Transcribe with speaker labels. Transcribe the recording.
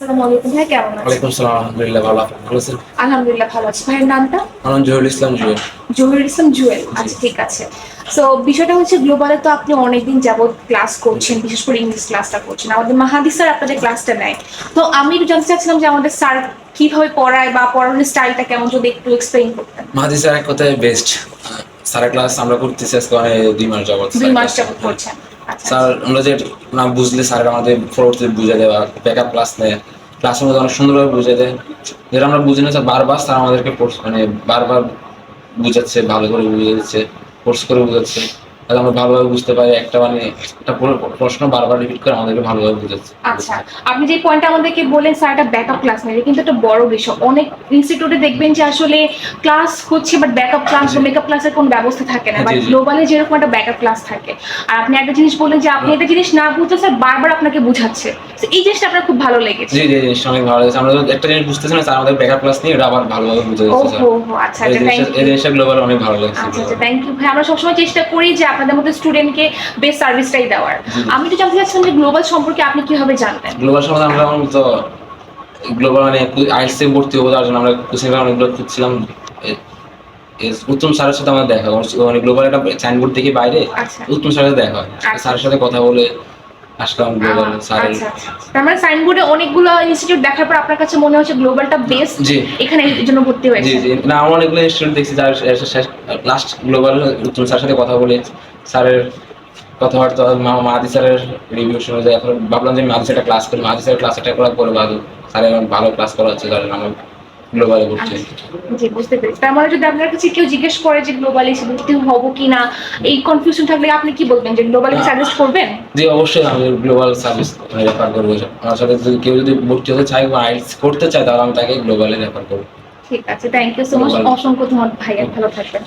Speaker 1: আসসালামু আলাইকুম ভাই, কেমন আছেন?
Speaker 2: ওয়ালাইকুম আসসালাম। আলহামদুলিল্লাহ ভালো। আপনি ভালো আছেন?
Speaker 1: আলহামদুলিল্লাহ ভালো আছি। ভাইয়ের নামটা?
Speaker 2: আমার নাম জহিরুল ইসলাম জুয়েল।
Speaker 1: জহিরুল ইসলাম জুয়েল।
Speaker 2: জি,
Speaker 1: আচ্ছা, ঠিক আছে। সো বিষয়টা হচ্ছে গ্লোবালে তো আপনি অনেকদিন যাবত ক্লাস
Speaker 2: জি।
Speaker 1: করছেন, বিশেষ করে ইংলিশ ক্লাসটা করছেন। আমাদের মাহাদি স্যার আপনাদের ক্লাসটা নেয়। তো আমি একটু জানতে চাচ্ছিলাম যে আমাদের স্যার কিভাবে পড়ায় বা পড়ানোর স্টাইলটা কেমন, যদি একটু এক্সপ্লেইন করতেন।
Speaker 2: মাহাদি স্যার এক কথায় বেস্ট। স্যারের ক্লাস আমরা করতেছি আজকে মানে ২ মাস যাবত
Speaker 1: ২
Speaker 2: স্যারের
Speaker 1: মাস
Speaker 2: ক্লাস।
Speaker 1: যাবত
Speaker 2: হ্যাঁ।
Speaker 1: করছেন। আচ্ছা,
Speaker 2: স্যার
Speaker 1: আচ্ছা।
Speaker 2: আমরা যে না বুঝলে স্যার আমাদের পরবর্তীতে বুঝিয়ে দেওয়া, ব্যাকআপ ক্লাস নেয়। ক্লাসের মধ্যে অনেক সুন্দরভাবে বুঝিয়ে দেয়। যেটা আমরা বুঝি না স্যার বারবার স্যার আমাদেরকে মানে বারবার বুঝাচ্ছে, ভালো করে বুঝিয়ে দিচ্ছে, কোর্স করে বুঝাচ্ছে। তাহলে আমরা ভালোভাবে বুঝতে পারি। একটা মানে একটা পুরো প্রশ্ন বারবার রিপিট করে আমাদেরকে ভালোভাবে বুঝাচ্ছে।
Speaker 1: আচ্ছা, আপনি যে পয়েন্টটা আমাদেরকে বললেন স্যার একটা ব্যাকআপ ক্লাস নেয়, এটা কিন্তু একটা বড় বিষয়। অনেক ইনস্টিটিউটে দেখবেন যে আসলে ক্লাস হচ্ছে বাট ব্যাকআপ ক্লাস
Speaker 2: জি,
Speaker 1: বা মেকআপ ক্লাসের কোনো ব্যবস্থা থাকে না,
Speaker 2: জি,
Speaker 1: বাট
Speaker 2: জি।
Speaker 1: গ্লোবালে যেরকম একটা ব্যাকআপ ক্লাস থাকে। আর আপনি একটা জিনিস বললেন যে আপনি একটা জিনিস না বুঝতে স্যার বারবার আপনাকে বুঝাচ্ছে। তো এই জিনিসটা আপনার খুব ভালো লেগেছে।
Speaker 2: জি, জি, জিনিসটা অনেক ভালো লেগেছে। আমরা একটা জিনিস বুঝতেছি না, স্যার আমাদের ব্যাকআপ ক্লাস নিয়ে ওটা আবার ভালোভাবে বুঝিয়ে
Speaker 1: ও
Speaker 2: দিচ্ছে স্যার।
Speaker 1: হো হো, আচ্ছা আচ্ছা, থ্যাংক
Speaker 2: এই
Speaker 1: ইউ।
Speaker 2: জিনিসটা গ্লোবালে অনেক ভালো লাগছে
Speaker 1: আচ্ছা আচ্ছা,
Speaker 2: গ্লোবালে।
Speaker 1: থ্যাংক ইউ ভাই। আমরা সবসময় চেষ্টা করি যে আপনাদের মধ্যে স্টুডেন্টকে বেস্ট সার্ভিসটাই দেওয়ার।
Speaker 2: জি, জি।
Speaker 1: আমি একটু জানতে চাচ্ছিলাম যে গ্লোবাল সম্পর্কে আপনি কিভাবে জানলেন?
Speaker 2: গ্লোবাল সম্বন্ধে আমরা মূলত গ্লোবাল মানে আইএলটিএস এ ভর্তি হবো, তার জন্য আমরা কোচিং এর অনেকগুলো খুঁজছিলাম। উত্তম স্যারের সাথে আমাদের দেখা হয়। মানে গ্লোবাল একটা সাইনবোর্ড দেখি বাইরে,
Speaker 1: আচ্ছা
Speaker 2: উত্তম স্যারের সাথে দেখা হয়।
Speaker 1: আচ্ছা
Speaker 2: স্যারের সাথে কথা বলে আসলাম গ্লোবাল স্যারের।
Speaker 1: আচ্ছা আচ্ছা। তার মানে সাইনবোর্ডে অনেকগুলো ইনস্টিটিউট দেখার পর আপনার কাছে মনে হচ্ছে গ্লোবালটা বেস্ট,
Speaker 2: জি,
Speaker 1: এখানে এই জন্য ভর্তি
Speaker 2: জি,
Speaker 1: হয়েছেন।
Speaker 2: জি। না আমরা অনেকগুলো স্টুডেন্ট দেখছি যার লাস্ট গ্লোবাল উত্তম স্যারের সাথে কথা বলে স্যারের কথাবার্তা মাহাদি স্যারের রিভিউ শুনে যায়। এখন ভাবলাম যে মাহাদি স্যারটা ক্লাস করি, মাহাদি স্যারের ক্লাস অ্যাটেন্ড করার পরে ভালো স্যারের ভালো ক্লাস করা হচ্ছে, কারণ আমার গ্লোবালে ভর্তি হয়েছি।
Speaker 1: আচ্ছা, জি বুঝতে পেরেছি। তার মানে যদি আপনার কাছে কেউ জিজ্ঞেস করে যে গ্লোবালে এসে ভর্তি হবো কিনা, এই কনফিউশন থাকলে আপনি কি বলবেন, যে গ্লোবালে
Speaker 2: না,
Speaker 1: সাজেস্ট করবেন?
Speaker 2: জি অবশ্যই আমি গ্লোবাল সার্ভিস রেফার করবো। আমার সাথে যদি কেউ যদি ভর্তি হতে চায় বা আইএলটিএস করতে চায় তাহলে আমি তাকে গ্লোবালে রেফার করবো।
Speaker 1: ঠিক আছে, thank you so much.
Speaker 2: Global
Speaker 1: অসংখ্য ধন্যবাদ ভাইয়া, ভালো থাকবেন।